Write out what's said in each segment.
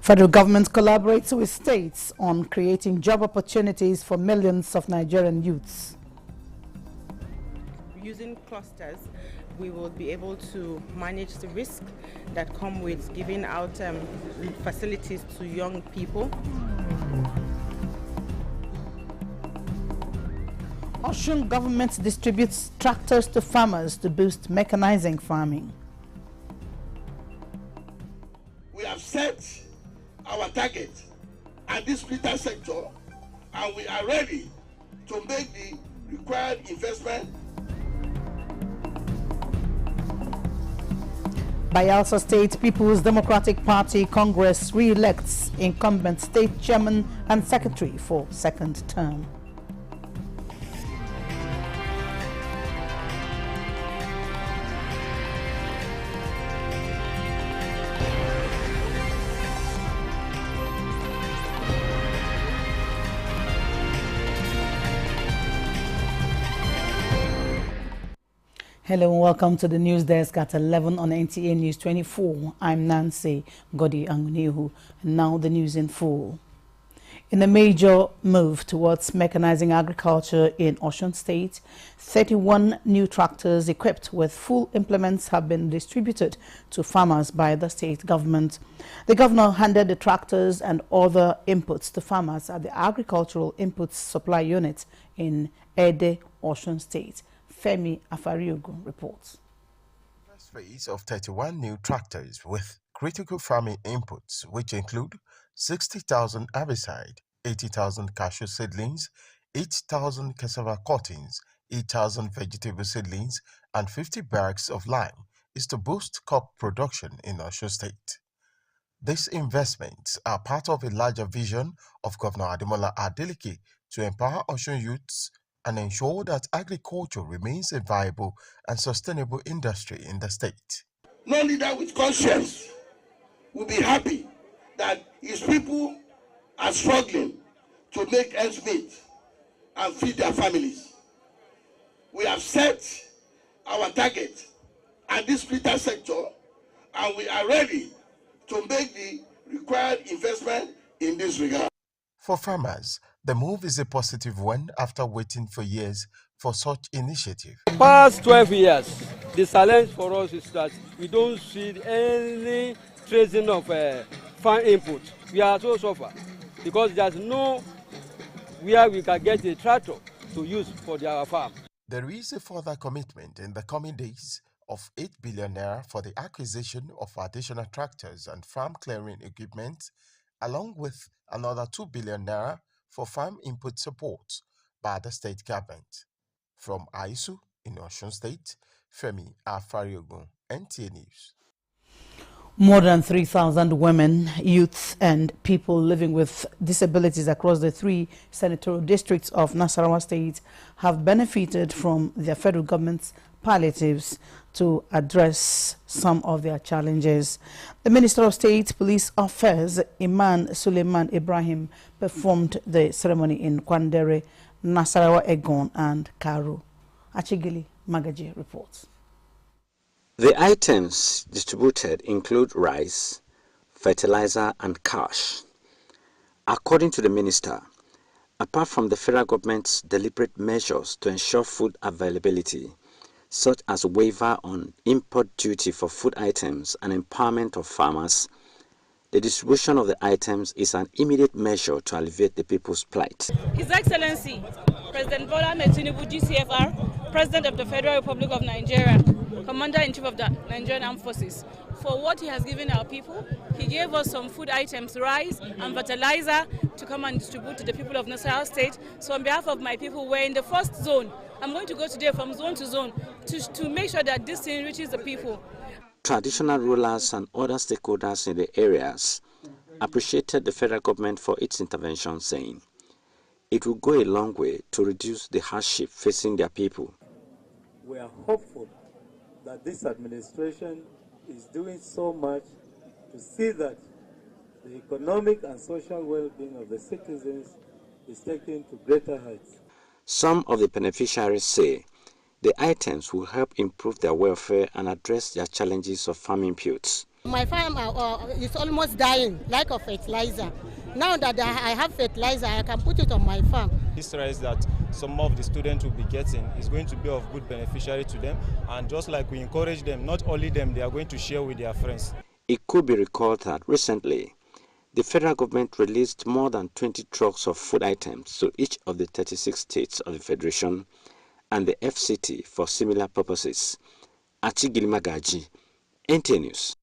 Federal government collaborates with states on creating job opportunities for millions of Nigerian youths. Using clusters, we will be able to manage the risk that come with giving out facilities to young people. Osun government distributes tractors to farmers to boost mechanizing farming. We have set our target at this splitter sector, and we are ready to make the required investment. Bayelsa State People's Democratic Party Congress re-elects incumbent state chairman and secretary for second term. Hello and welcome to the news desk at 11 on Nta News 24. I'm Nancy Godi Angunehu, and now the news in full. In a major move towards mechanizing agriculture in Osun State, 31 new tractors equipped with full implements have been distributed to farmers by the state government. The governor handed the tractors and other inputs to farmers at the Agricultural Inputs Supply Unit in Ede, Osun State. Femi Afariogo reports. First phase of 31 new tractors with critical farming inputs, which include 60,000 herbicide, 80,000 cashew seedlings, 8,000 cassava cuttings, 8,000 vegetable seedlings, and 50 bags of lime, is to boost crop production in Osun State. These investments are part of a larger vision of Governor Ademola Adeleke to empower Osun youths and ensure that agriculture remains a viable and sustainable industry in the state. No leader with conscience will be happy that his people are struggling to make ends meet and feed their families. We have set our target at this splitter sector, and we are ready to make the required investment in this regard. For farmers, the move is a positive one after waiting for years for such initiative. Past 12 years, the challenge for us is that we don't see any tracing of farm input. We are so suffer because there's no where we can get a tractor to use for our farm. There is a further commitment in the coming days of 8 billion naira for the acquisition of additional tractors and farm clearing equipment, along with another 2 billion naira for farm input support by the state government. From Aisu in Osun State, Femi Afariogun, Nta News. More than 3,000 women, youths, and people living with disabilities across the 3 senatorial districts of Nasarawa State have benefited from their federal government's palliatives to address some of their challenges. The Minister of State Police Affairs, Iman Suleiman Ibrahim, performed the ceremony in Kwandere, Nasarawa, Egon, and Karu. Achigili Magaji reports. The items distributed include rice, fertilizer, and cash. According to the minister, apart from the federal government's deliberate measures to ensure food availability, such as waiver on import duty for food items and empowerment of farmers, the distribution of the items is an immediate measure to alleviate the people's plight. His Excellency, President Bola Ahmed Tinubu, GCFR, President of the Federal Republic of Nigeria, Commander-in-Chief of the Nigerian Armed Forces, for what he has given our people. He gave us some food items, rice and fertilizer, to come and distribute to the people of Nasarawa State. So on behalf of my people, we're in the first zone. I'm going to go today from zone to zone to make sure that this thing reaches the people. Traditional rulers and other stakeholders in the areas appreciated the federal government for its intervention, saying it will go a long way to reduce the hardship facing their people. We are hopeful that this administration is doing so much to see that the economic and social well-being of the citizens is taken to greater heights. Some of the beneficiaries say the items will help improve their welfare and address their challenges of farm inputs. My farm is almost dying, lack of fertilizer. Now that I have fertilizer, I can put it on my farm. This rice that some of the students will be getting is going to be of good beneficiary to them, and just like we encourage them, not only them, they are going to share with their friends. It could be recalled that recently, the federal government released more than 20 trucks of food items to each of the 36 states of the Federation and the FCT for similar purposes. Achigilimagaji, Nta News.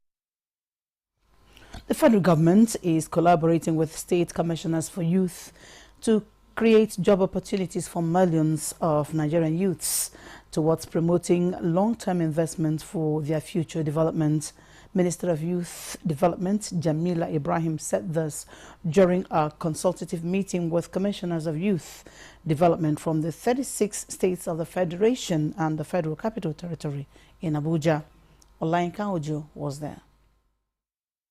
The federal government is collaborating with state commissioners for youth to create job opportunities for millions of Nigerian youths towards promoting long-term investment for their future development. Minister of Youth Development Jamila Ibrahim said this during a consultative meeting with commissioners of youth development from the 36 states of the Federation and the Federal Capital Territory in Abuja. Olainka Ojo was there.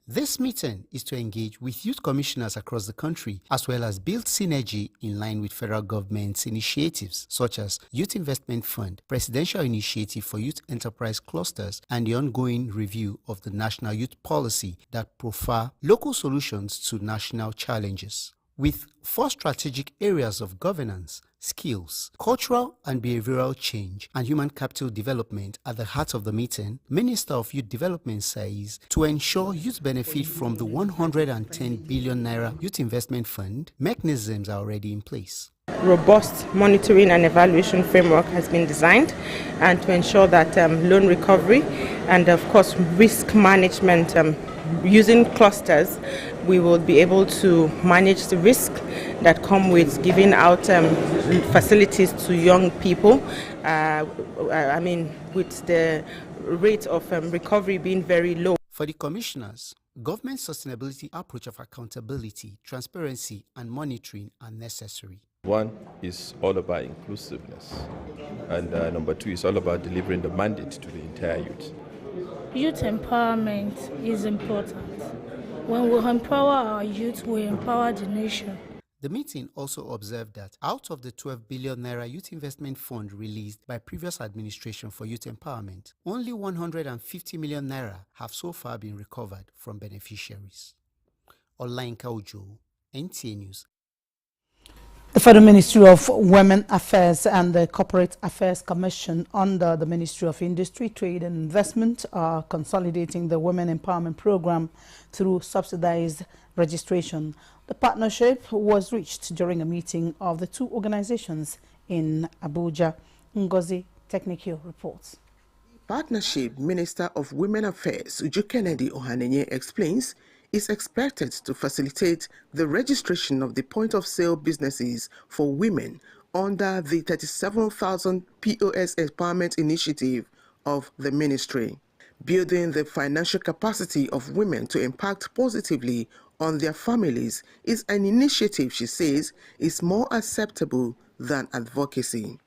This meeting is to engage with youth commissioners across the country as well as build synergy in line with federal government's initiatives such as Youth Investment Fund, Presidential Initiative for Youth Enterprise Clusters, and the ongoing review of the National Youth Policy that profile local solutions to national challenges. With 4 strategic areas of governance, skills, cultural and behavioral change, and human capital development at the heart of the meeting, Minister of Youth Development says to ensure youth benefit from the 110 billion naira Youth Investment Fund, mechanisms are already in place. Robust monitoring and evaluation framework has been designed, and to ensure that loan recovery and of course risk management using clusters, we will be able to manage the risk that come with giving out facilities to young people. With the rate of recovery being very low. For the commissioners, government sustainability approach of accountability, transparency, and monitoring are necessary. One is all about inclusiveness, and number 2 is all about delivering the mandate to the entire youth. Youth empowerment is important. When we empower our youth, we empower the nation. The meeting also observed that out of the 12 billion naira Youth Investment Fund released by previous administration for youth empowerment, only 150 million naira have so far been recovered from beneficiaries. Olainka Ojo, Nta News. The Federal Ministry of Women Affairs and the Corporate Affairs Commission under the Ministry of Industry, Trade and Investment are consolidating the Women Empowerment Program through subsidized registration. The partnership was reached during a meeting of the 2 organizations in Abuja. Ngozi Technical reports. Partnership Minister of Women Affairs Uju Kennedy Ohanenye explains is expected to facilitate the registration of the point-of-sale businesses for women under the 37,000 POS Empowerment Initiative of the ministry. Building the financial capacity of women to impact positively on their families is an initiative, she says, is more acceptable than advocacy.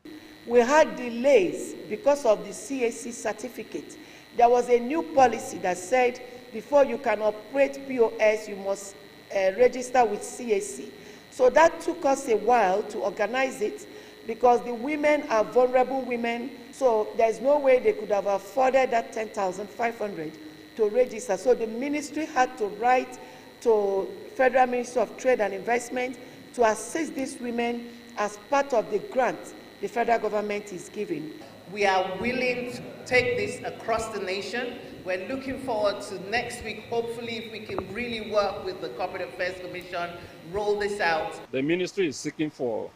We had delays because of the CAC certificate. There was a new policy that said before you can operate POS, you must register with CAC. So that took us a while to organize it because the women are vulnerable women, so there's no way they could have afforded that 10,500 to register. So the ministry had to write to Federal Ministry of Trade and Investment to assist these women as part of the grant the federal government is giving. We are willing to take this across the nation. We're looking forward to next week, hopefully, if we can really work with the Corporate Affairs Commission, roll this out. The ministry is seeking for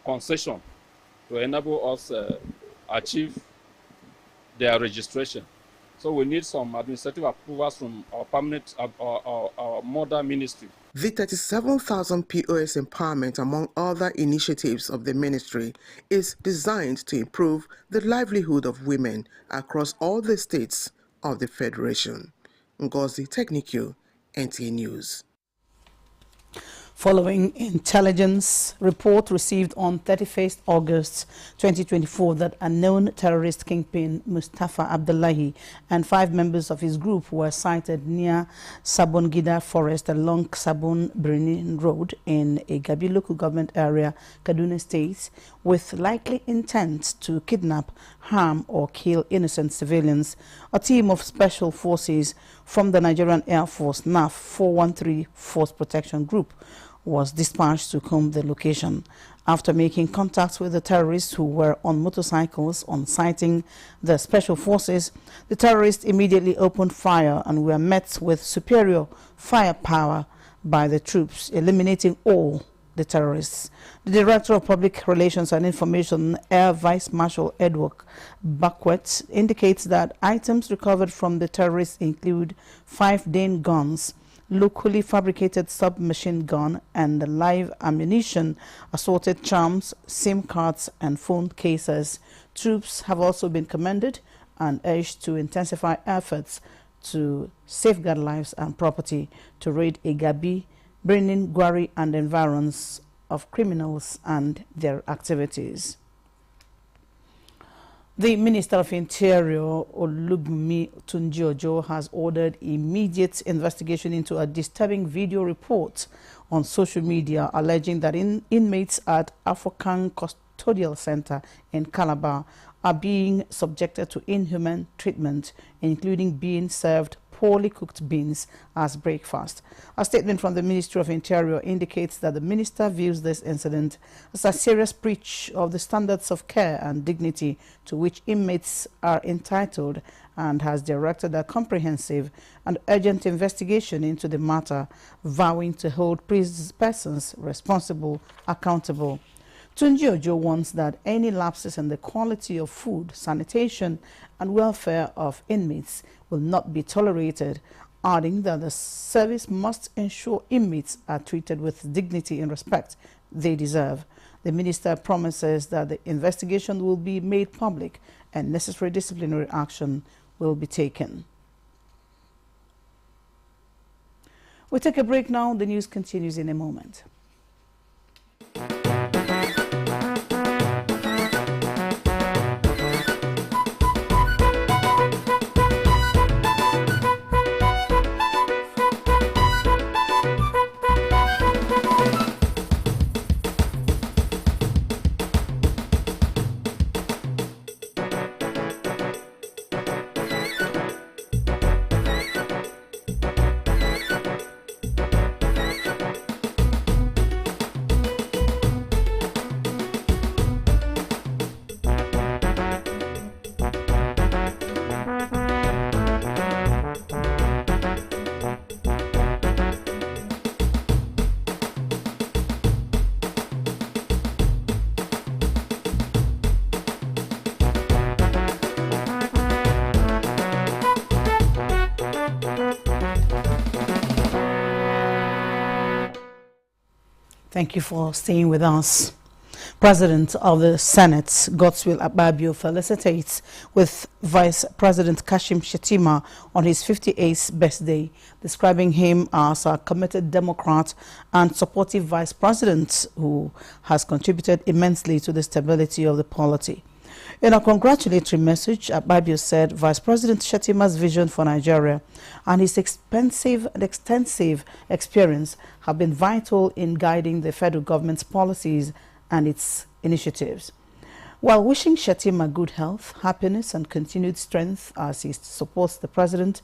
concession to enable us achieve their registration. So we need some administrative approvals from our permanent, our mother ministry. The 37,000 POS empowerment, among other initiatives of the ministry, is designed to improve the livelihood of women across all the states of the Federation. Ngozi Technical, Nta News. Following intelligence report received on 31st August 2024 that a known terrorist kingpin, Mustafa Abdullahi, and 5 members of his group were sighted near Sabongida Forest along Sabon Birnin Road in a Gabi local government area, Kaduna State, with likely intent to kidnap, harm or kill innocent civilians, a team of special forces from the Nigerian Air Force NAF 413 Force Protection Group was dispatched to comb the location. After making contact with the terrorists who were on motorcycles on sighting the special forces, the terrorists immediately opened fire and were met with superior firepower by the troops, eliminating all the terrorists. The Director of Public Relations and Information, Air Vice Marshal Edward Bakwet, indicates that items recovered from the terrorists include 5 Dane guns, locally fabricated submachine gun and live ammunition, assorted charms, SIM cards and phone cases. Troops have also been commended and urged to intensify efforts to safeguard lives and property, to raid Igabi, Birnin, Gwari and environs of criminals and their activities. The Minister of Interior, Olubunmi Tunji-Ojo, has ordered immediate investigation into a disturbing video report on social media alleging that inmates at African Custodial Center in Calabar are being subjected to inhuman treatment, including being served poorly cooked beans as breakfast. A statement from the Ministry of Interior indicates that the minister views this incident as a serious breach of the standards of care and dignity to which inmates are entitled, and has directed a comprehensive and urgent investigation into the matter, vowing to hold persons responsible accountable. Tunji-Ojo warns that any lapses in the quality of food, sanitation and welfare of inmates will not be tolerated, adding that the service must ensure inmates are treated with dignity and respect they deserve. The minister promises that the investigation will be made public and necessary disciplinary action will be taken. We take a break now. The news continues in a moment. Thank you for staying with us. President of the Senate, Godswill Akpabio, felicitates with Vice President Kashim Shettima on his 58th birthday, describing him as a committed Democrat and supportive Vice President who has contributed immensely to the stability of the polity. In a congratulatory message, Akpabio said Vice President Shettima's vision for Nigeria and his extensive experience have been vital in guiding the federal government's policies and its initiatives. While wishing Shettima good health, happiness and continued strength as he supports the President,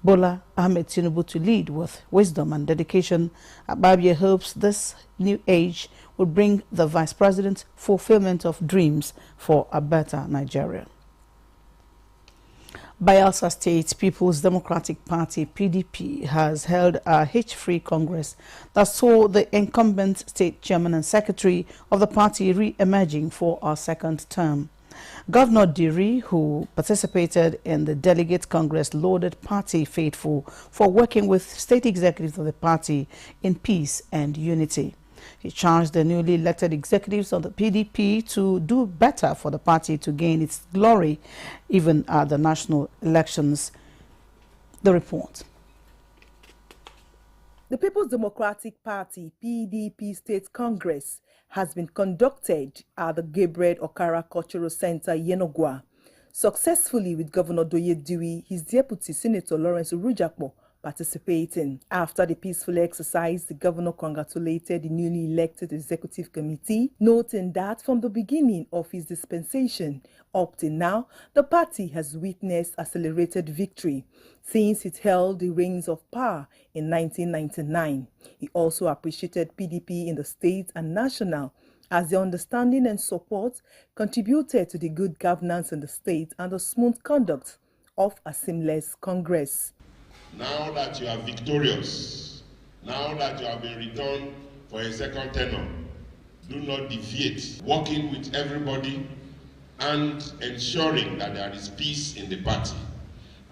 Bola Ahmed Tinubu, to lead with wisdom and dedication, Akpabio hopes this new age will bring the Vice President fulfillment of dreams for a better Nigeria. Bayelsa State People's Democratic Party (PDP) has held a hitch-free Congress that saw the incumbent state chairman and secretary of the party re-emerging for a second term. Governor Diri, who participated in the delegate Congress, lauded party faithful for working with state executives of the party in peace and unity. He charged the newly elected executives of the PDP to do better for the party to gain its glory even at the national elections. The report. The People's Democratic Party (PDP) State Congress has been conducted at the Gabriel Okara Cultural Center, Yenogwa, successfully with Governor Doye Dewey, his deputy Senator Lawrence Urujakpo participating. After the peaceful exercise, the governor congratulated the newly elected executive committee, noting that from the beginning of his dispensation up till now, the party has witnessed accelerated victory since it held the reins of power in 1999. He also appreciated PDP in the state and national as the understanding and support contributed to the good governance in the state and the smooth conduct of a seamless Congress. Now that you are victorious, now that you have been returned for a second tenure, do not deviate, working with everybody and ensuring that there is peace in the party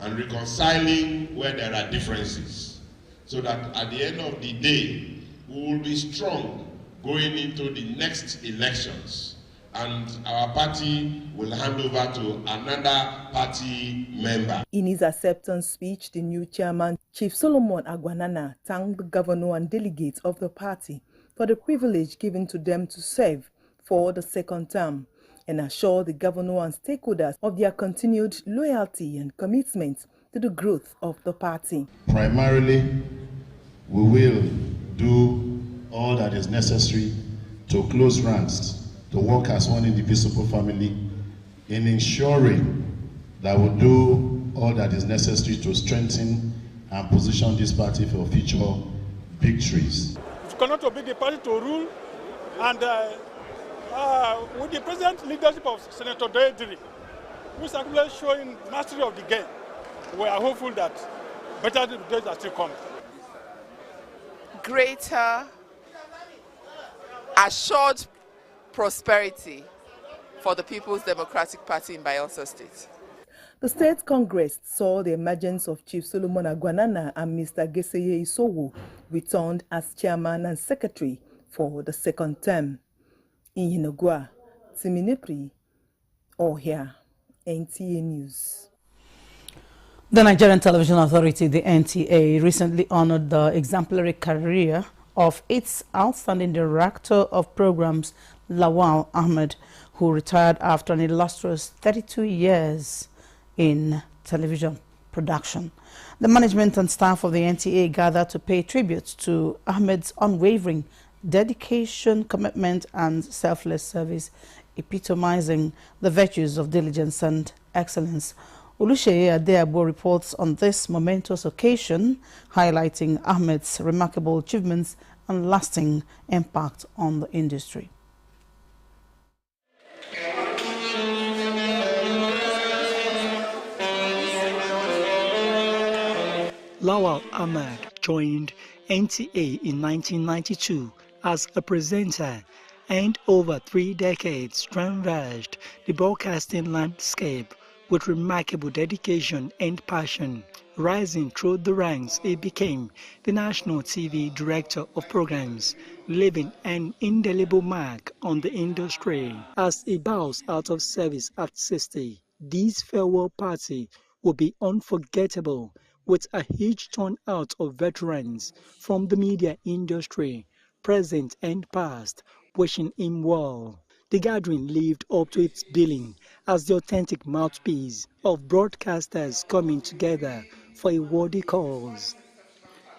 and reconciling where there are differences, so that at the end of the day, we will be strong going into the next elections, and our party will hand over to another party member. In his acceptance speech, the new chairman, Chief Solomon Agwanana, thanked the governor and delegates of the party for the privilege given to them to serve for the second term, and assured the governor and stakeholders of their continued loyalty and commitment to the growth of the party. Primarily, we will do all that is necessary to close ranks, to work as one indivisible family, in ensuring that we do all that is necessary to strengthen and position this party for future victories. It's going to be the party to rule, and with the present leadership of Senator Doediri, who is actually showing mastery of the game, we are hopeful that better days are still coming. Greater assured prosperity for the People's Democratic Party in Bayelsa State. The State Congress saw the emergence of Chief Solomon Agwanana and Mr. Geseye Isowo returned as chairman and secretary for the second term. In Yenogwa, Timinepri, Ohia, NTA News. The Nigerian Television Authority, the NTA, recently honored the exemplary career of its outstanding director of programs, Lawal Ahmed, who retired after an illustrious 32 years in television production. The management and staff of the NTA gathered to pay tribute to Ahmed's unwavering dedication, commitment, and selfless service, epitomizing the virtues of diligence and excellence. Olusheye Adeabo reports on this momentous occasion, highlighting Ahmed's remarkable achievements and lasting impact on the industry. Lawal Ahmed joined NTA in 1992 as a presenter and over 3 decades transversed the broadcasting landscape with remarkable dedication and passion. Rising through the ranks, he became the National TV Director of Programs, leaving an indelible mark on the industry. As he bows out of service at 60, this farewell party will be unforgettable, with a huge turnout of veterans from the media industry, present and past, wishing him well. The gathering lived up to its billing as the authentic mouthpiece of broadcasters coming together for a worthy cause.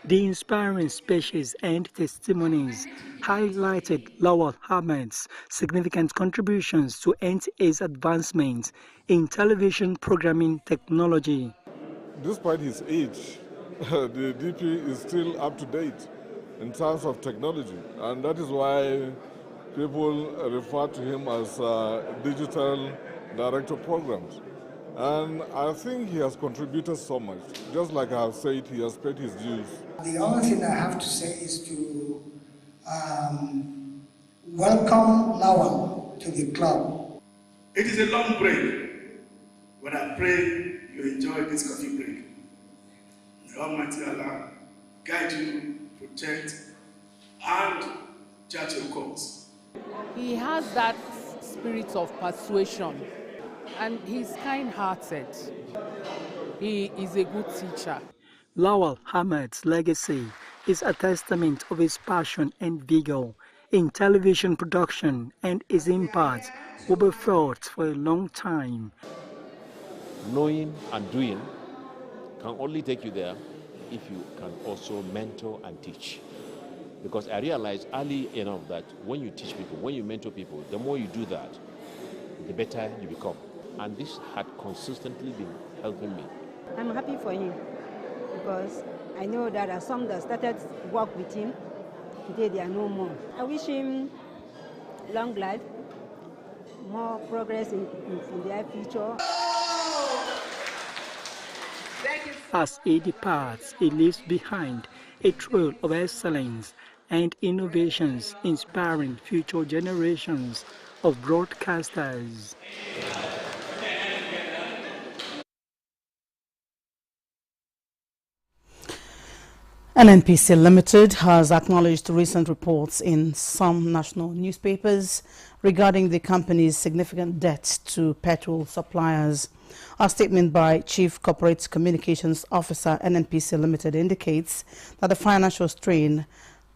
The inspiring speeches and testimonies highlighted Lawal Ahmed's significant contributions to NTA's advancement in television programming technology. Despite his age, the DP is still up to date in terms of technology, and that is why people refer to him as digital director of programs. And I think he has contributed so much. Just like I have said, he has paid his dues. The only thing I have to say is to welcome Lawal to the club. It is a long break, but I pray you enjoy this coffee break. May Almighty Allah guide you, protect, and judge your cause. He has that spirit of persuasion, and he's kind-hearted. He is a good teacher. Lawal Ahmed's legacy is a testament of his passion and vigor in television production, and his impact will be felt for a long time. Knowing and doing can only take you there if you can also mentor and teach. Because I realized early enough that when you teach people, when you mentor people, the more you do that, the better you become. And this had consistently been helping me. I'm happy for him because I know that as some that started work with him, today they are no more. I wish him long life, more progress in their future. As he departs, he leaves behind a trail of excellence and innovations inspiring future generations of broadcasters. NNPC Limited has acknowledged recent reports in some national newspapers regarding the company's significant debt to petrol suppliers. A statement by Chief Corporate Communications Officer NNPC Limited indicates that the financial strain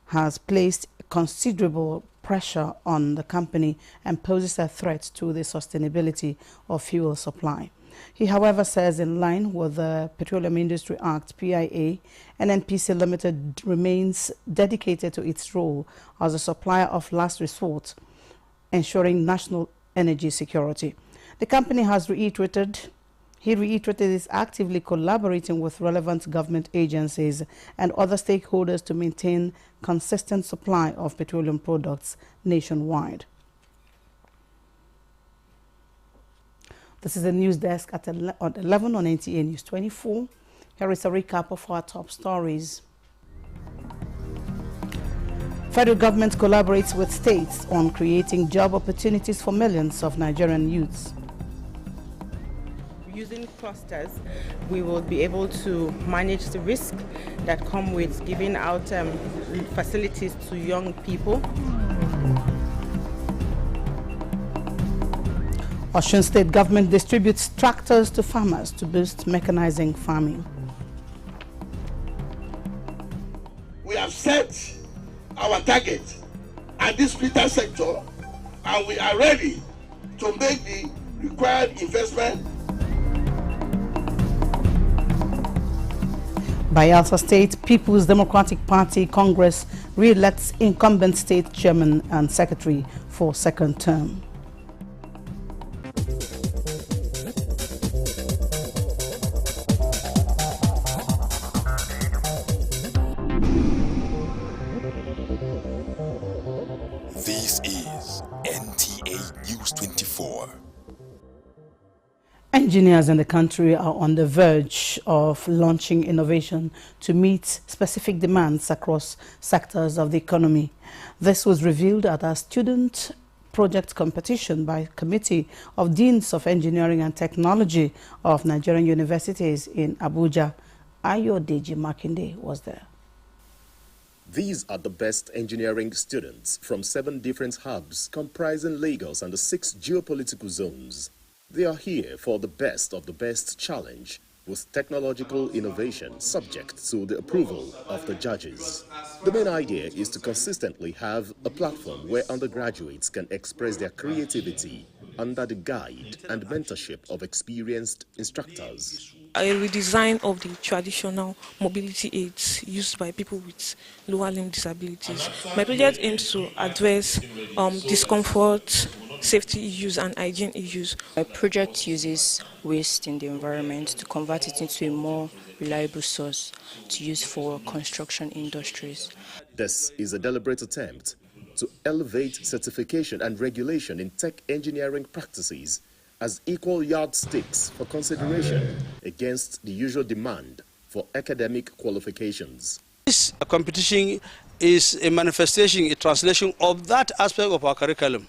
has placed considerable pressure on the company and poses a threat to the sustainability of fuel supply. He, however, says in line with the Petroleum Industry Act, PIA, NNPC Limited remains dedicated to its role as a supplier of last resort, ensuring national energy security. The company has reiterated it's actively collaborating with relevant government agencies and other stakeholders to maintain consistent supply of petroleum products nationwide. This is the news desk at 11 on NTA News 24. Here is a recap of our top stories. Federal government collaborates with states on creating job opportunities for millions of Nigerian youths. Using clusters, we will be able to manage the risk that come with giving out facilities to young people. Osun State government distributes tractors to farmers to boost mechanizing farming. We have set our target at this vital sector and we are ready to make the required investment. Bayelsa State People's Democratic Party Congress re-elects incumbent state chairman and secretary for second term. This is Nta News 24. Engineers in the country are on the verge of launching innovation to meet specific demands across sectors of the economy. This was revealed at a student project competition by Committee of Deans of Engineering and Technology of Nigerian Universities in Abuja. Ayodeji Makinde was there. These are the best engineering students from 7 different hubs comprising Lagos and the 6 geopolitical zones. They are here for the best challenge with technological innovation subject to the approval of the judges. The main idea is to consistently have a platform where undergraduates can express their creativity under the guide and mentorship of experienced instructors. A redesign of the traditional mobility aids used by people with lower limb disabilities. My project aims to address discomfort, safety issues and hygiene issues. My project uses waste in the environment to convert it into a more reliable source to use for construction industries. This is a deliberate attempt to elevate certification and regulation in tech engineering practices as equal yardsticks for consideration against the usual demand for academic qualifications. This competition is a manifestation, a translation of that aspect of our curriculum,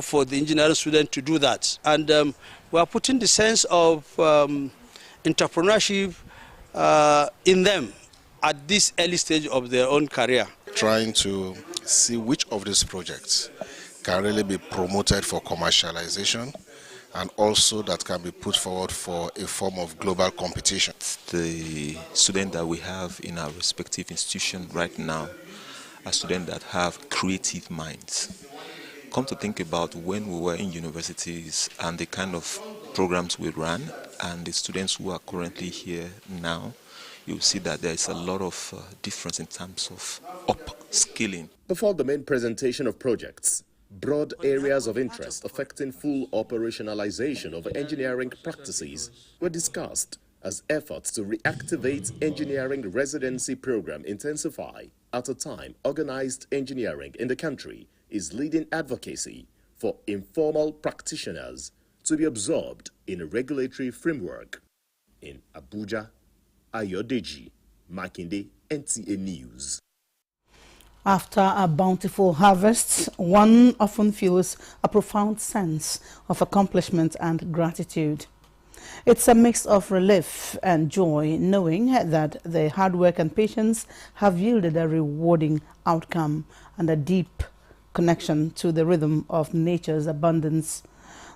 for the engineering student to do that. And we are putting the sense of entrepreneurship in them at this early stage of their own career. Trying to see which of these projects can really be promoted for commercialization and also that can be put forward for a form of global competition. The students that we have in our respective institutions right now are students that have creative minds. Come to think about when we were in universities and the kind of programs we ran, and the students who are currently here now, you'll see that there is a lot of difference in terms of upskilling. Before the main presentation of projects, broad areas of interest affecting full operationalization of engineering practices were discussed as efforts to reactivate engineering residency program intensify at a time organized engineering in the country is leading advocacy for informal practitioners to be absorbed in a regulatory framework. In Abuja, Ayodeji Makinde, NTA News. After a bountiful harvest, one often feels a profound sense of accomplishment and gratitude. It's a mix of relief and joy, knowing that the hard work and patience have yielded a rewarding outcome and a deep connection to the rhythm of nature's abundance.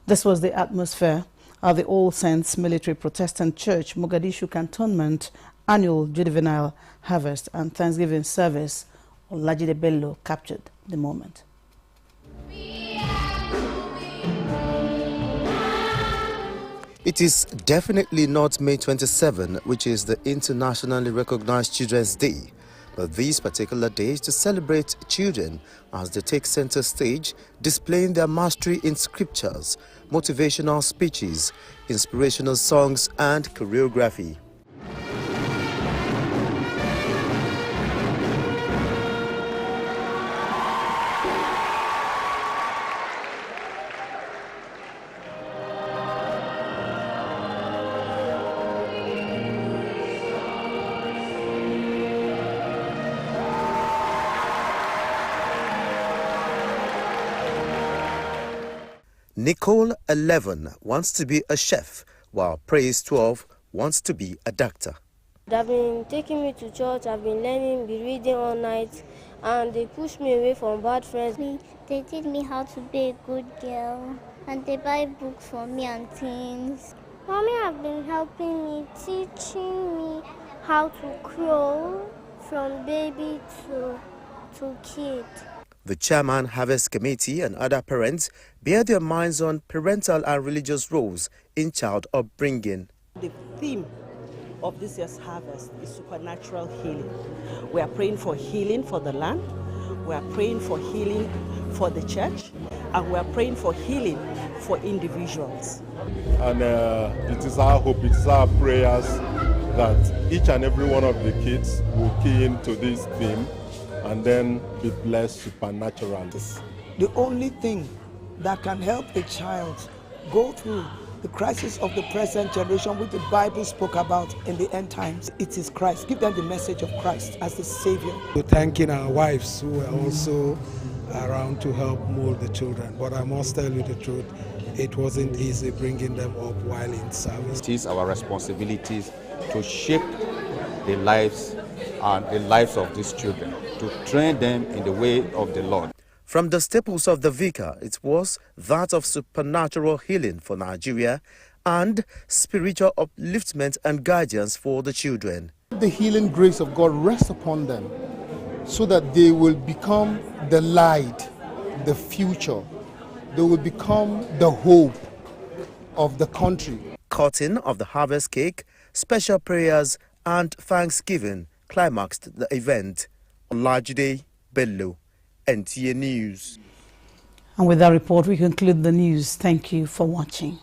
This was the atmosphere at the All Saints Military Protestant Church, Mogadishu Cantonment, annual juvenile harvest and Thanksgiving service. Olajide Bello captured the moment. It is definitely not May 27, which is the internationally recognized Children's Day, but this particular day is to celebrate children as they take center stage, displaying their mastery in scriptures, motivational speeches, inspirational songs, and choreography. Nicole, 11, wants to be a chef, while Praise, 12, wants to be a doctor. They've been taking me to church, I've been learning, been reading all night, and they pushed me away from bad friends. They teach me how to be a good girl, and they buy books for me and things. Mommy have been helping me, teaching me how to crawl from baby to kid. The chairman, Harvest Committee, and other parents bear their minds on parental and religious roles in child upbringing. The theme of this year's harvest is supernatural healing. We are praying for healing for the land, we are praying for healing for the church, and we are praying for healing for individuals. And it is our hope, it is our prayers that each and every one of the kids will key into this theme and then be blessed supernaturally. The only thing that can help a child go through the crisis of the present generation, which the Bible spoke about in the end times, it is Christ. Give them the message of Christ as the Savior. We're thanking our wives who were also around to help mold the children. But I must tell you the truth, it wasn't easy bringing them up while in service. It is our responsibility to shape the lives and the lives of these children, to train them in the way of the Lord. From the staples of the vicar, it was that of supernatural healing for Nigeria and spiritual upliftment and guidance for the children. The healing grace of God rests upon them so that they will become the light, the future. They will become the hope of the country. Cutting of the harvest cake, special prayers and thanksgiving climaxed the event. Olajide Bello, NTA News. And with that report, we conclude the news. Thank you for watching.